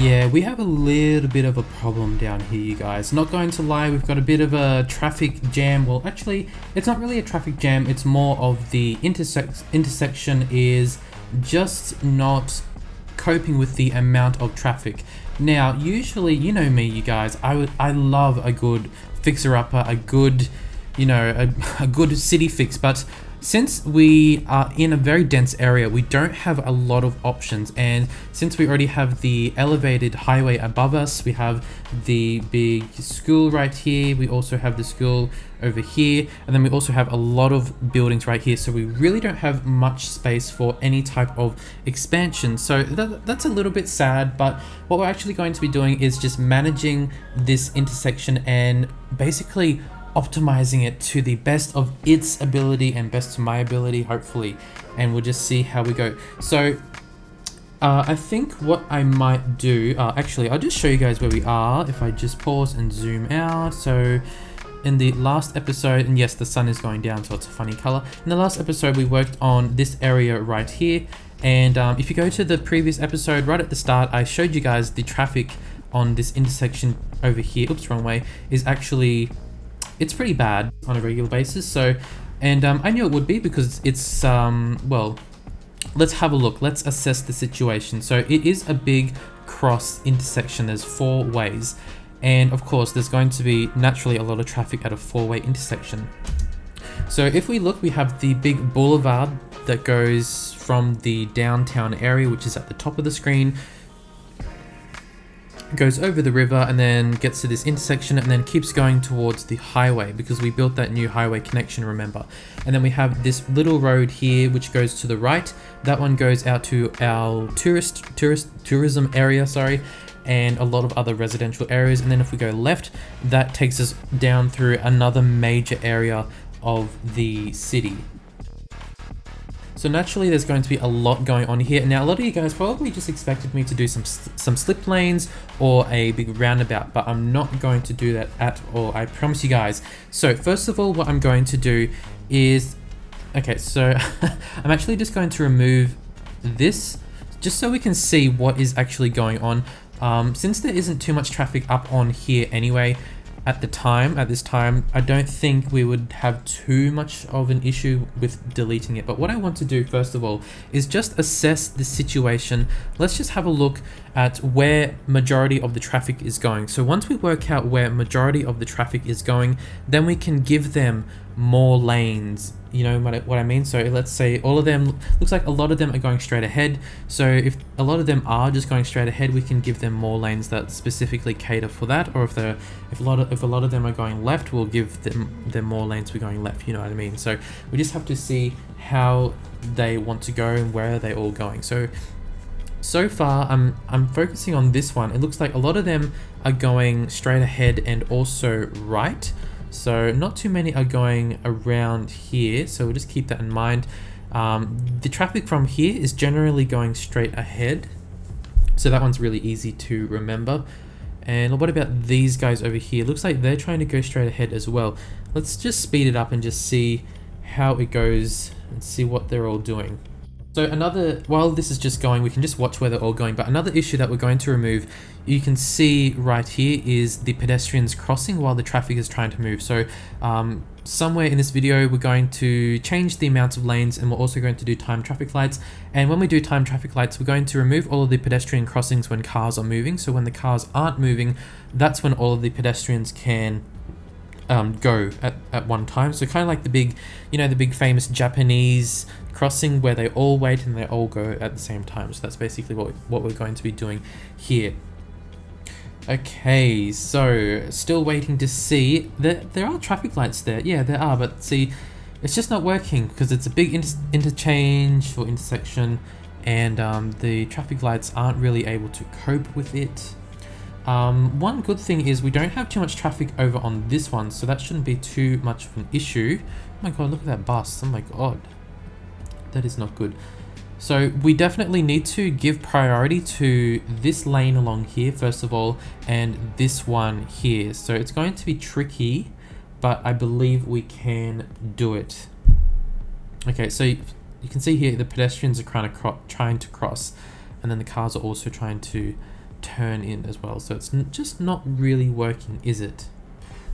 Yeah, we have a little bit of a problem down here, you guys. Not going to lie, we've got a bit of a traffic jam. Well, actually, it's not really a traffic jam. It's more of the intersection is just not coping with the amount of traffic. Now, usually, you know me, you guys, I love a good fixer-upper, a good, a good city fix, but since we are in a very dense area, we don't have a lot of options, and since we already have the elevated highway above us, we have the big school right here, we also have the school over here, and then we also have a lot of buildings right here, so we really don't have much space for any type of expansion. So that's a little bit sad, but what we're actually going to be doing is just managing this intersection and basically optimizing it to the best of its ability and best to my ability, hopefully, and we'll just see how we go. So I think what I might do, actually I'll just show you guys where we are if I just pause and zoom out. So in the last episode, and yes, the sun is going down, so it's a funny color. In the last episode, we worked on this area right here, and if you go to the previous episode, right at the start, I showed you guys the traffic on this intersection over here, oops, wrong way, is actually, it's pretty bad on a regular basis. So, and I knew it would be because it's, well, let's have a look. Let's assess the situation. So it is a big cross intersection. There's 4 ways. And of course, there's going to be naturally a lot of traffic at a 4-way intersection. So if we look, we have the big boulevard that goes from the downtown area, which is at the top of the screen, goes over the river and then gets to this intersection and then keeps going towards the highway because we built that new highway connection, remember. And then we have this little road here which goes to the right. That one goes out to our tourism area, sorry, and a lot of other residential areas. And then if we go left, that takes us down through another major area of the city. So naturally there's going to be a lot going on here. Now a lot of you guys probably just expected me to do some slip lanes or a big roundabout, but I'm not going to do that at all, I promise you guys. So first of all, what I'm going to do is, okay, so I'm actually just going to remove this just so we can see what is actually going on. Since there isn't too much traffic up on here anyway, at this time, I don't think we would have too much of an issue with deleting it. But what I want to do first of all is just assess the situation. Let's just have a look at where majority of the traffic is going. So once we work out where majority of the traffic is going, then we can give them more lanes. You know what I mean? So let's say all of them, looks like a lot of them are going straight ahead. So if a lot of them are just going straight ahead, we can give them more lanes that specifically cater for that. Or if a lot of them are going left, we'll give them more lanes for going left. You know what I mean? So we just have to see how they want to go and where are they all going. So far, I'm focusing on this one. It looks like a lot of them are going straight ahead and also right. So not too many are going around here, so we'll just keep that in mind. The traffic from here is generally going straight ahead, so that one's really easy to remember. And what about these guys over here? Looks like they're trying to go straight ahead as well. Let's just speed it up and just see how it goes and see what they're all doing. So while this is just going, we can just watch where they're all going, but another issue that we're going to remove, you can see right here, is the pedestrians crossing while the traffic is trying to move. So somewhere in this video, we're going to change the amounts of lanes, and we're also going to do time traffic lights. And when we do time traffic lights, we're going to remove all of the pedestrian crossings when cars are moving. So when the cars aren't moving, that's when all of the pedestrians can go at one time. So kind of like the big, the big famous Japanese crossing where they all wait and they all go at the same time. So that's basically what we're going to be doing here. Okay, so still waiting to see that there are traffic lights there. Yeah, there are, but see, it's just not working because it's a big interchange or intersection, and the traffic lights aren't really able to cope with it. One good thing is we don't have too much traffic over on this one, so that shouldn't be too much of an issue. Oh my god, look at that bus. Oh my god. That is not good. So we definitely need to give priority to this lane along here, first of all, and this one here. So it's going to be tricky, but I believe we can do it. Okay, so you can see here the pedestrians are trying to cross, and then the cars are also trying to turn in as well. So it's just not really working, is it?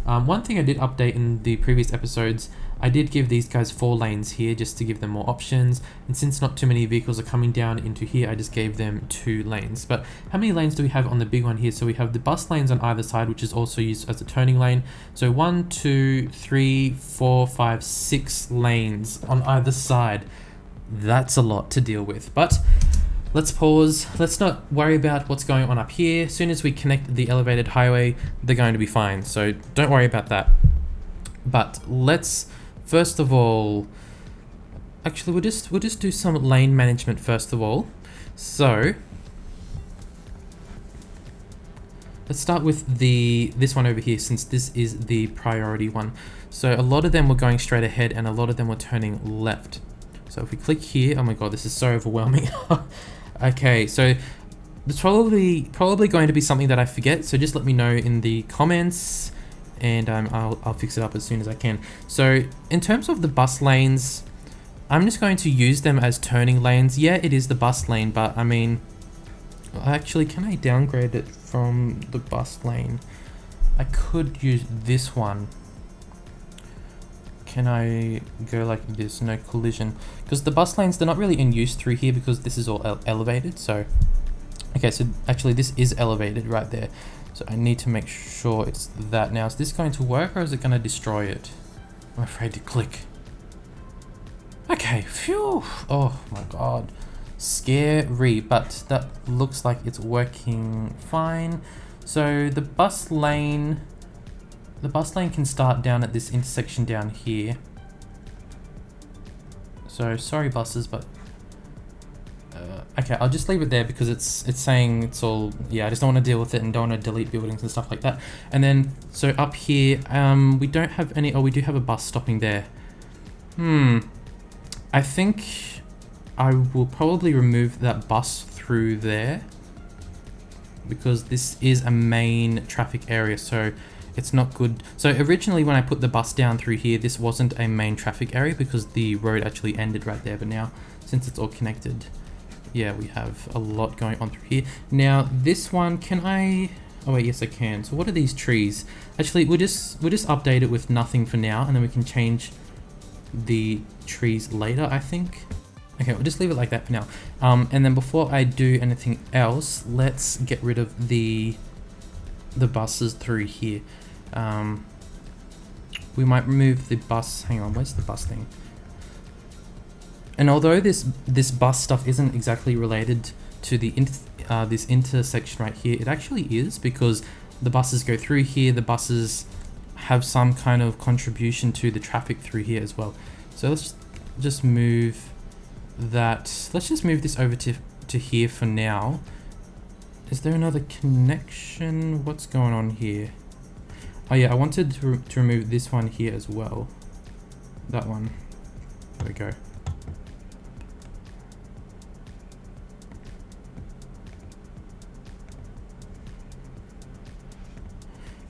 One thing I did update in the previous episodes, I did give these guys 4 lanes here just to give them more options. And since not too many vehicles are coming down into here, I just gave them 2 lanes. But how many lanes do we have on the big one here? So we have the bus lanes on either side, which is also used as a turning lane. So 1, 2, 3, 4, 5, 6 lanes on either side. That's a lot to deal with. But let's pause. Let's not worry about what's going on up here. As soon as we connect the elevated highway, they're going to be fine. So don't worry about that. But let's first of all, actually we'll just do some lane management first of all. So let's start with this one over here, since this is the priority one. So a lot of them were going straight ahead and a lot of them were turning left. So if we click here, oh my god, this is so overwhelming. Okay, so there's probably going to be something that I forget, so just let me know in the comments, and I'll fix it up as soon as I can. So in terms of the bus lanes, I'm just going to use them as turning lanes. Yeah, it is the bus lane, but I mean, actually, can I downgrade it from the bus lane? I could use this one. Can I go like this, no collision? Because the bus lanes, they're not really in use through here because this is all elevated. So, okay, so actually this is elevated right there. So I need to make sure it's that. Now, is this going to work or is it going to destroy it? I'm afraid to click. Okay, phew. Oh my god. Scary, but that looks like it's working fine. So the bus lane can start down at this intersection down here. So sorry buses, but okay, I'll just leave it there because it's saying it's all, yeah, I just don't want to deal with it and don't want to delete buildings and stuff like that. And then so up here, we don't have any, oh, we do have a bus stopping there. I think I will probably remove that bus through there because this is a main traffic area, so it's not good. So originally when I put the bus down through here, this wasn't a main traffic area because the road actually ended right there. But now, since it's all connected, yeah, we have a lot going on through here. Now this one, can I, oh wait, yes I can. So what are these trees? Actually, we'll just update it with nothing for now, and then we can change the trees later, I think. Okay, we'll just leave it like that for now. And then before I do anything else, let's get rid of the buses through here. We might remove the bus, hang on, where's the bus thing? And although this bus stuff isn't exactly related to the this intersection right here, it actually is, because the buses go through here, the buses have some kind of contribution to the traffic through here as well. So let's just move that, let's just move this over to here for now. Is there another connection? What's going on here? Oh yeah, I wanted to remove this one here as well. That one. There we go.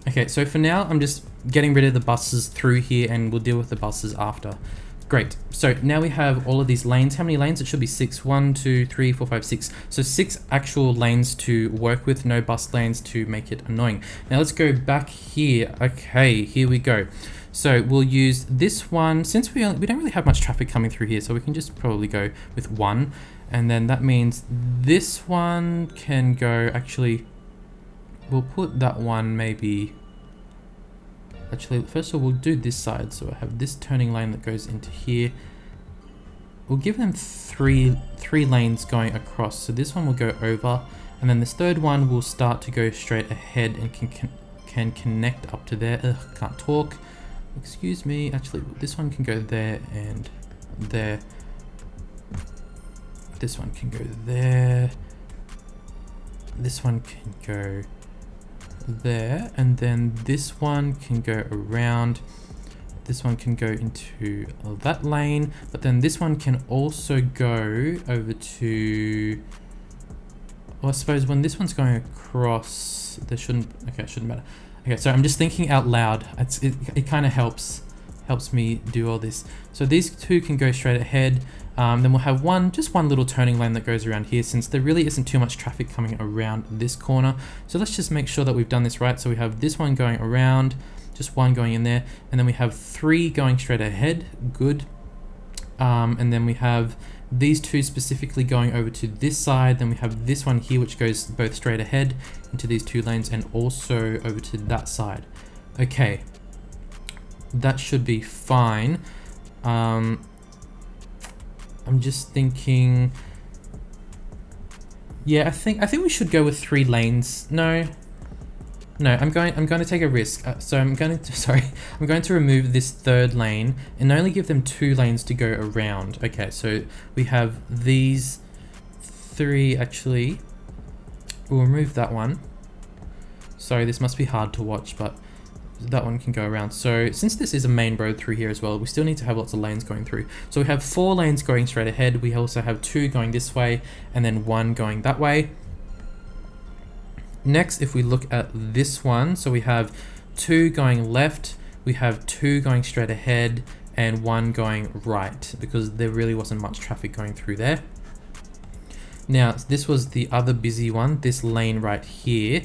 Okay, so for now, I'm just getting rid of the buses through here and we'll deal with the buses after. Great. So now we have all of these lanes. How many lanes? It should be 6. 1, 2, 3, 4, 5, 6. So 6 actual lanes to work with, no bus lanes to make it annoying. Now let's go back here. Okay, here we go. So we'll use this one. Since we don't really have much traffic coming through here, so we can just probably go with 1. And then that means this one can go, actually, we'll put that one maybe. Actually, first of all, we'll do this side. So I have this turning lane that goes into here. We'll give them three lanes going across. So this one will go over, and then this third one will start to go straight ahead and can connect up to there. Ugh, can't talk. Excuse me. Actually, this one can go there and there. This one can go there. This one can go there, and then this one can go around. This one can go into that lane, but then this one can also go over to, well, I suppose when this one's going across, there shouldn't, okay, it shouldn't matter. Okay, so I'm just thinking out loud. It kind of helps helps me do all this. So these two can go straight ahead. Then we'll have just one little turning lane that goes around here, since there really isn't too much traffic coming around this corner. So let's just make sure that we've done this right. So we have this one going around, just one going in there, and then we have 3 going straight ahead. Good. And then we have these 2 specifically going over to this side. Then we have this one here, which goes both straight ahead into these 2 lanes and also over to that side. Okay, that should be fine. I'm just thinking, yeah, I think we should go with 3 lanes. No, I'm going to take a risk. So I'm going to remove this 3rd lane and only give them 2 lanes to go around. Okay, so we have these 3 actually. We'll remove that one. Sorry, this must be hard to watch, but that one can go around. So since this is a main road through here as well, we still need to have lots of lanes going through. So we have 4 lanes going straight ahead. We also have 2 going this way and then 1 going that way. Next, if we look at this one, so we have 2 going left, we have 2 going straight ahead and 1 going right, because there really wasn't much traffic going through there. Now, this was the other busy one, this lane right here.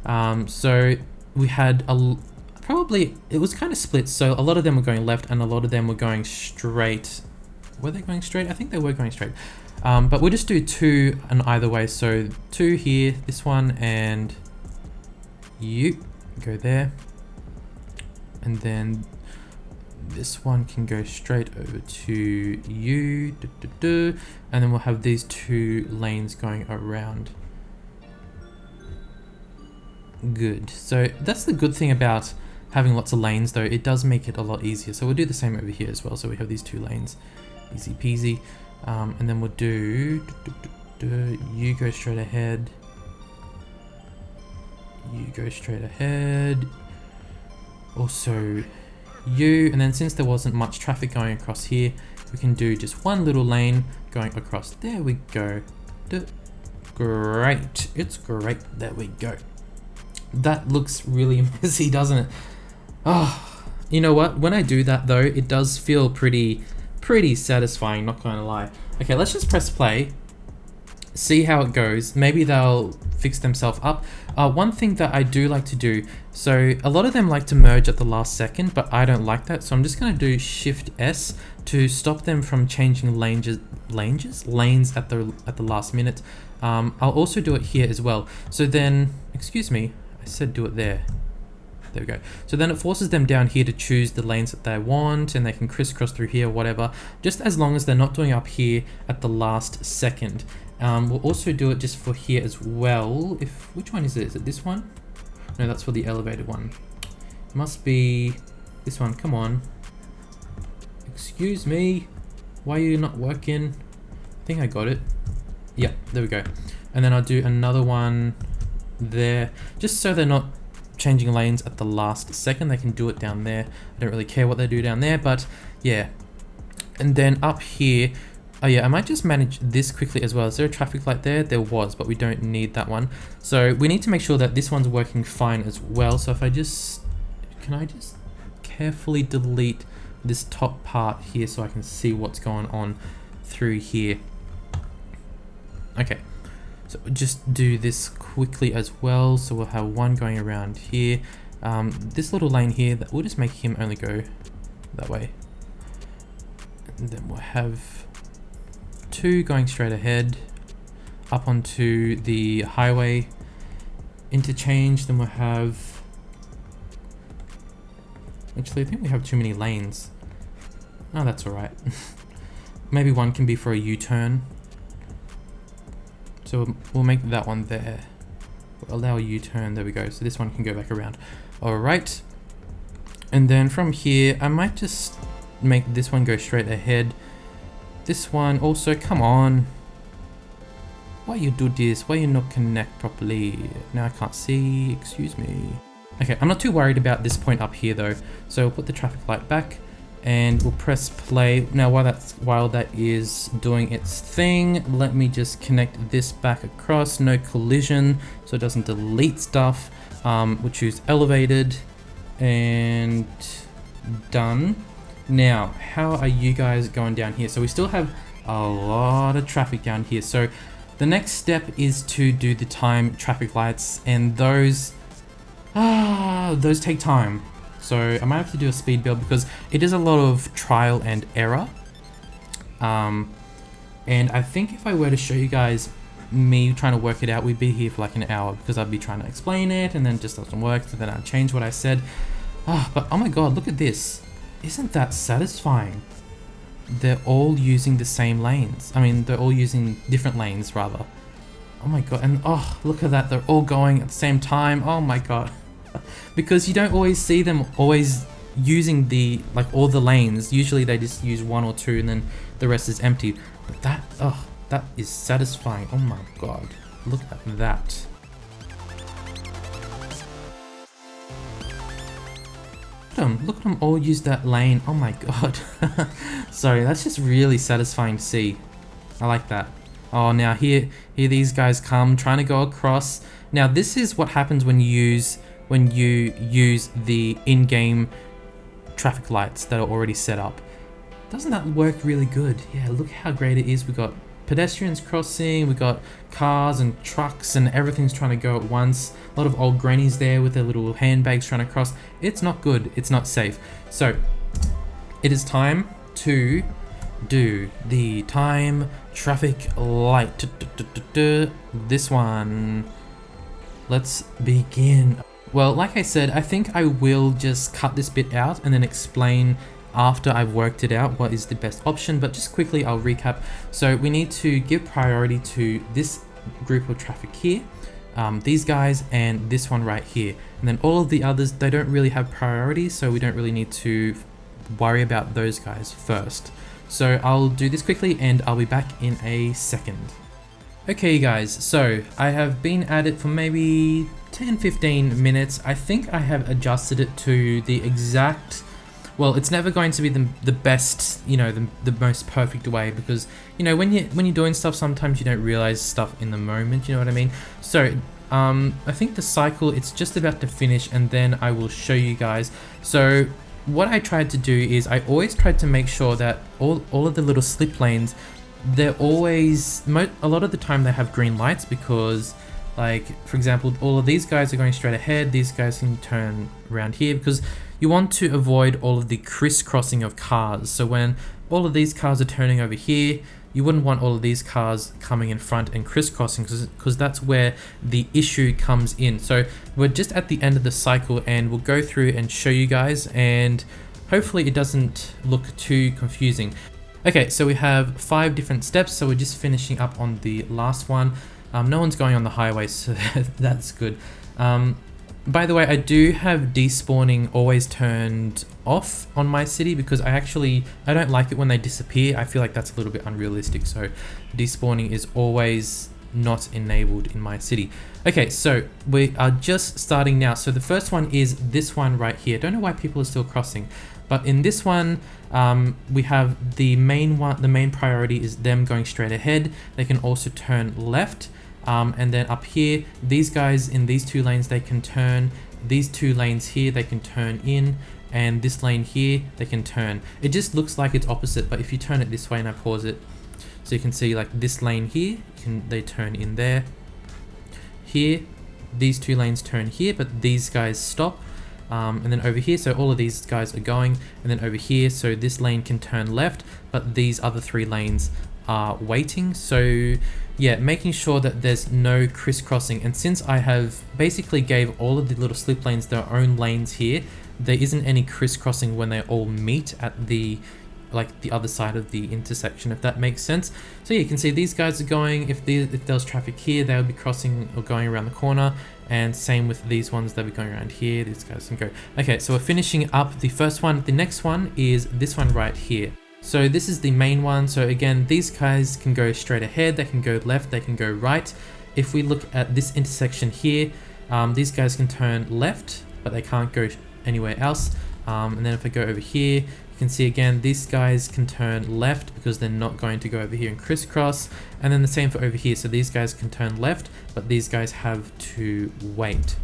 So we had it was kind of split, so a lot of them were going left and a lot of them were going straight. Were they going straight? I think they were going straight. But we'll just do 2 on either way. So 2 here, this one, and you go there. And then this one can go straight over to you. And then we'll have these 2 lanes going around. Good. So that's the good thing about having lots of lanes, though. It does make it a lot easier. So we'll do the same over here as well. So we have these 2 lanes. Easy peasy. And then we'll do you go straight ahead. You go straight ahead. Also you, and then since there wasn't much traffic going across here, we can do just 1 little lane going across. There we go. Great. It's great. There we go. That looks really messy, doesn't it? Oh, you know what? When I do that though, it does feel pretty satisfying, not gonna lie. Okay, let's just press play, see how it goes. Maybe they'll fix themselves up. One thing that I do like to do, so a lot of them like to merge at the last second, but I don't like that. So I'm just gonna do Shift S to stop them from changing lanes at the last minute. I'll also do it here as well. So then, excuse me, I said do it there. There we go. So then it forces them down here to choose the lanes that they want, and they can crisscross through here, whatever, just as long as they're not doing up here at the last second. We'll also do it just for here as well. Which one is it? Is it this one? No, that's for the elevated one. It must be this one. Come on. Excuse me. Why are you not working? I think I got it. Yeah, there we go. And then I'll do another one there, just so they're not changing lanes at the last second. They can do it down there. I don't really care what they do down there, but yeah. And then up here, oh yeah, I might just manage this quickly as well. Is there a traffic light there? There was, but we don't need that one. So we need to make sure that this one's working fine as well. So if I just, can I just carefully delete this top part here so I can see what's going on through here. Okay. So just do this quickly as well. So we'll have 1 going around here. This little lane here, that we'll just make him only go that way. And then we'll have 2 going straight ahead up onto the highway interchange. Then we'll have, actually I think we have too many lanes. Oh, that's all right. Maybe 1 can be for a U-turn. So we'll make that one there. We'll allow a U-turn, there we go. So this one can go back around. All right. And then from here, I might just make this one go straight ahead. This one also, come on. Why you do this? Why you not connect properly? Now I can't see, excuse me. Okay, I'm not too worried about this point up here though. So we'll put the traffic light back and we'll press play. Now while that is doing its thing, let me just connect this back across, no collision, so it doesn't delete stuff. We'll choose elevated and done. Now, how are you guys going down here? So we still have a lot of traffic down here. So the next step is to do the time traffic lights, and those take time. So I might have to do a speed build because it is a lot of trial and error. And I think if I were to show you guys me trying to work it out, we'd be here for like an hour because I'd be trying to explain it and then it just doesn't work. So then I'd change what I said. But oh my god, look at this. Isn't that satisfying? They're all using the same lanes. I mean, they're all using different lanes rather. Oh my god, and oh, look at that. They're all going at the same time. Oh my god. Because you don't always see them always using the, like all the lanes. Usually they just use one or two and then the rest is empty. But that, oh, that is satisfying. Oh my god. Look at that. Look at them all use that lane. Oh my god. Sorry, that's just really satisfying to see. I like that. Oh, now here these guys come trying to go across. Now this is what happens when you use the in-game traffic lights that are already set up. Doesn't that work really good? Yeah, look how great it is. We got pedestrians crossing, we got cars and trucks, and everything's trying to go at once. A lot of old grannies there with their little handbags trying to cross. It's not good, it's not safe. So it is time to do the time traffic light. This one. Let's begin. Well, like I said, I think I will just cut this bit out and then explain after I've worked it out what is the best option, but just quickly I'll recap. So we need to give priority to this group of traffic here, these guys, and this one right here, and then all of the others, they don't really have priority, so we don't really need to worry about those guys first. So I'll do this quickly and I'll be back in a second. Okay guys, so I have been at it for maybe 10-15 minutes. I think I have adjusted it to the exact, well, it's never going to be the best, you know, the most perfect way, because, you know, when you're doing stuff, sometimes you don't realize stuff in the moment, you know what I mean? So I think the cycle, it's just about to finish, and then I will show you guys. So what I tried to do is I always tried to make sure that all of the little slip lanes, they're always, a lot of the time they have green lights, because, like, for example, all of these guys are going straight ahead, these guys can turn around here, because you want to avoid all of the crisscrossing of cars. So when all of these cars are turning over here, you wouldn't want all of these cars coming in front and crisscrossing, because that's where the issue comes in. So we're just at the end of the cycle, and we'll go through and show you guys, and hopefully it doesn't look too confusing. Okay, so we have 5 different steps, so we're just finishing up on the last one. No one's going on the highway, so that's good. By the way, I do have despawning always turned off on my city, because I don't like it when they disappear. I feel like that's a little bit unrealistic, so despawning is always not enabled in my city. Okay, so we are just starting now. So the first one is this one right here. Don't know why people are still crossing, but in this one, we have the main one. The main priority is them going straight ahead. They can also turn left. And then up here, these guys in these 2 lanes, they can turn. These 2 lanes here, they can turn in, and this lane here, they can turn. It just looks like it's opposite, but if you turn it this way and I pause it, so you can see like this lane here, they turn in there. Here, these 2 lanes turn here, but these guys stop. And then over here, so all of these guys are going, and then over here, so this lane can turn left, but these other 3 lanes are waiting. So yeah, making sure that there's no crisscrossing. And since I have basically gave all of the little slip lanes their own lanes here, there isn't any crisscrossing when they all meet at the other side of the intersection, if that makes sense. So yeah, you can see these guys are going, if there was traffic here, they would be crossing or going around the corner, and same with these ones, they'll be going around here, these guys can go. Okay, so we're finishing up the first one. The next one is this one right here. So this is the main one. So again, these guys can go straight ahead, they can go left, they can go right. If we look at this intersection here, these guys can turn left, but they can't go anywhere else. And then if I go over here, you can see again, these guys can turn left because they're not going to go over here and crisscross. And then the same for over here. So these guys can turn left, but these guys have to wait.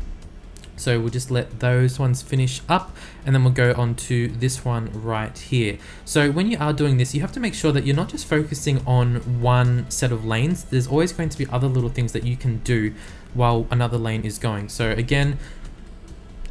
So we'll just let those ones finish up, and then we'll go on to this one right here. So when you are doing this, you have to make sure that you're not just focusing on one set of lanes. There's always going to be other little things that you can do while another lane is going. So again,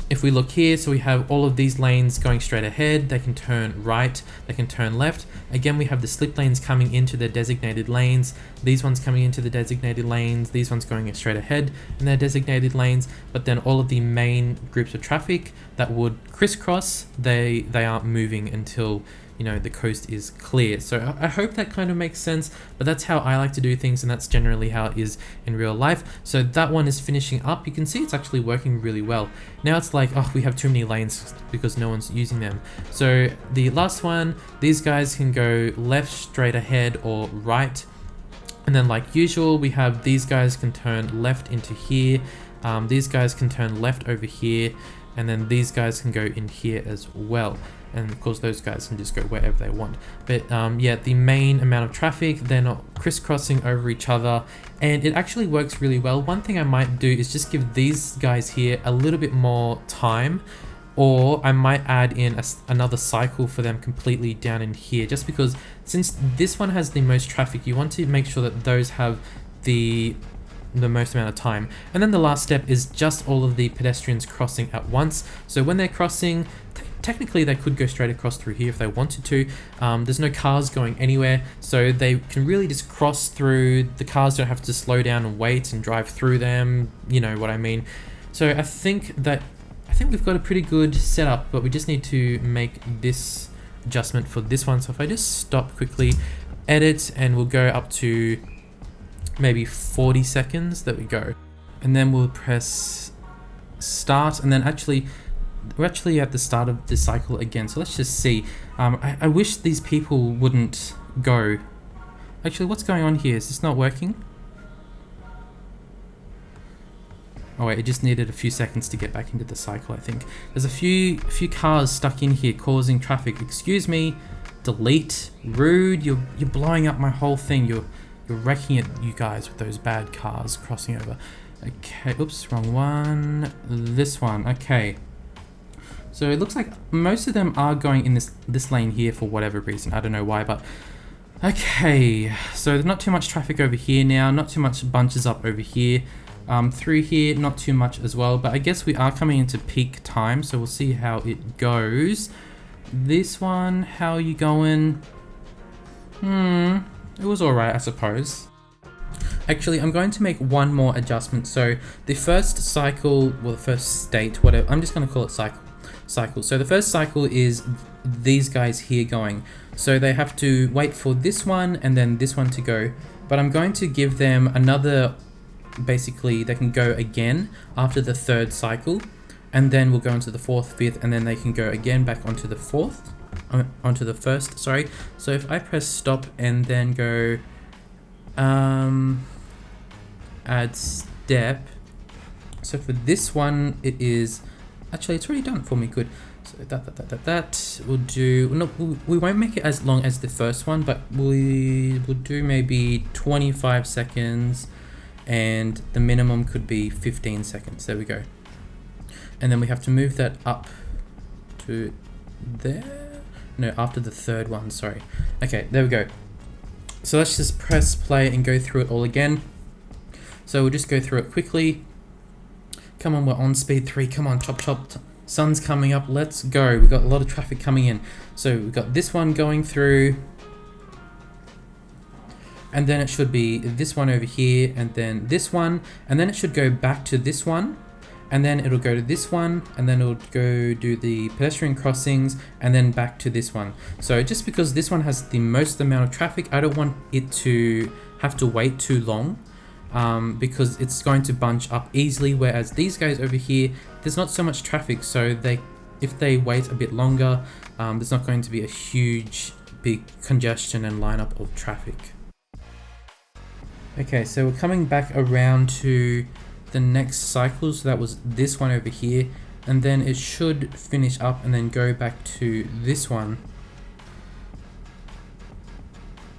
if we look here, so we have all of these lanes going straight ahead. They can turn right, they can turn left. Again, we have the slip lanes coming into their designated lanes. These ones coming into the designated lanes. These ones going straight ahead in their designated lanes. But then all of the main groups of traffic that would crisscross, they aren't moving until, you know, the coast is clear. So I hope that kind of makes sense, but that's how I like to do things, and that's generally how it is in real life. So that one is finishing up. You can see it's actually working really well. Now it's like, oh, we have too many lanes because no one's using them. So the last one, these guys can go left straight ahead or right. And then like usual, we have these guys can turn left into here. These guys can turn left over here. And then these guys can go in here as well. And of course those guys can just go wherever they want. But yeah, the main amount of traffic, they're not crisscrossing over each other, and it actually works really well. One thing I might do is just give these guys here a little bit more time, or I might add in another cycle for them completely down in here, just because since this one has the most traffic, you want to make sure that those have the most amount of time. And then the last step is just all of the pedestrians crossing at once. So when they're crossing, technically they could go straight across through here if they wanted to. There's no cars going anywhere, so they can really just cross through. The cars don't have to slow down and wait and drive through them, you know what I mean. So I think we've got a pretty good setup, but we just need to make this adjustment for this one. So if I just stop quickly, edit, and we'll go up to maybe 40 seconds, there we go. And then we'll press start, and then we're actually at the start of the cycle again. So let's just see. I wish these people wouldn't go. Actually, what's going on here? Is this not working? Oh wait, it just needed a few seconds to get back into the cycle, I think. There's a few cars stuck in here causing traffic. Excuse me, delete, rude, you're blowing up my whole thing. You're wrecking it, you guys, with those bad cars crossing over. Okay, oops, wrong one. This one, okay. So it looks like most of them are going in this lane here for whatever reason. I don't know why, but okay. So there's not too much traffic over here now, not too much bunches up over here. Through here, not too much as well, but I guess we are coming into peak time, so we'll see how it goes. This one, how are you going? It was alright, I suppose. Actually, I'm going to make one more adjustment. So the first cycle, well, the first state, whatever, I'm just going to call it cycle. So the first cycle is these guys here going. So they have to wait for this one and then this one to go. But I'm going to give them another, basically they can go again after the third cycle. And then we'll go into the fourth, fifth, and then they can go again back onto the fourth. Onto the first, sorry. So if I press stop and then go add step, so for this one it is actually, it's already done for me, good. So that we'll do, no, we won't make it as long as the first one, but we will do maybe 25 seconds, and the minimum could be 15 seconds. There we go. And then we have to move that up to there. No, after the third one, sorry. Okay, there we go. So let's just press play and go through it all again. So we'll just go through it quickly. Come on, we're on speed 3. Come on, chop chop. Sun's coming up, let's go. We've got a lot of traffic coming in. So we've got this one going through. And then it should be this one over here, and then this one. And then it should go back to this one. And then it'll go to this one, and then it'll go do the pedestrian crossings, and then back to this one. So just because this one has the most amount of traffic, I don't want it to have to wait too long, because it's going to bunch up easily, whereas these guys over here, there's not so much traffic, so if they wait a bit longer, there's not going to be a huge, big congestion and lineup of traffic. Okay, so we're coming back around to the next cycle, so that was this one over here, and then it should finish up and then go back to this one.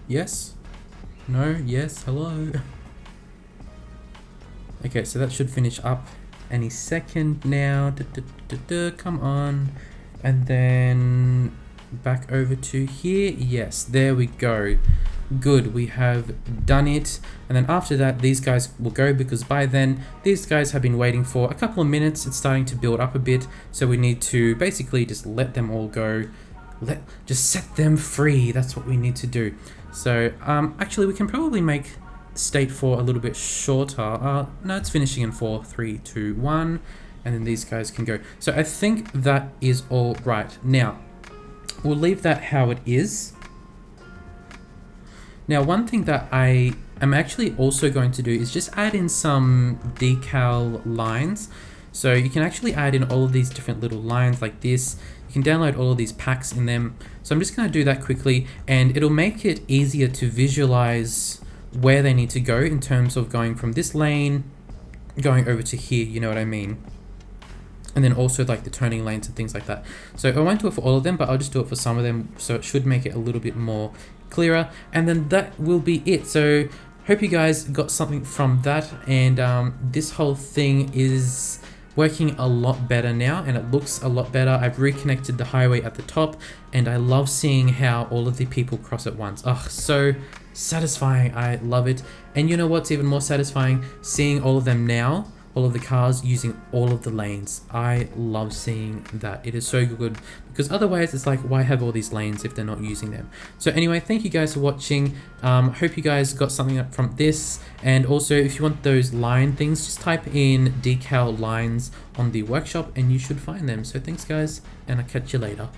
Yes? No? Yes? Hello? Okay, so that should finish up, any second now. Come on. And then back over to here. Yes, there we go. Good, we have done it. And then after that, these guys will go, because by then these guys have been waiting for a couple of minutes. It's starting to build up a bit, so we need to basically just let them all go. Just set them free. That's what we need to do. So actually we can probably make state 4 a little bit shorter. No, it's finishing in 4, 3, 2, 1, and then these guys can go. So I think that is all right. Now we'll leave that how it is. Now, one thing that I am actually also going to do is just add in some decal lines. So you can actually add in all of these different little lines like this. You can download all of these packs in them. So I'm just going to do that quickly, and it'll make it easier to visualize where they need to go in terms of going from this lane, going over to here, you know what I mean? And then also like the turning lanes and things like that. So I won't do it for all of them, but I'll just do it for some of them. So it should make it a little bit more clearer, and then that will be it. So hope you guys got something from that, and this whole thing is working a lot better now, and it looks a lot better. I've reconnected the highway at the top, and I love seeing how all of the people cross at once. Oh, so satisfying. I love it. And you know what's even more satisfying? Seeing all of them now, all of the cars using all of the lanes. I love seeing that. It is so good, because otherwise it's like, why have all these lanes if they're not using them? So anyway, thank you guys for watching. Hope you guys got something up from this. And also, if you want those line things, just type in decal lines on the workshop and you should find them. So thanks guys, and I'll catch you later.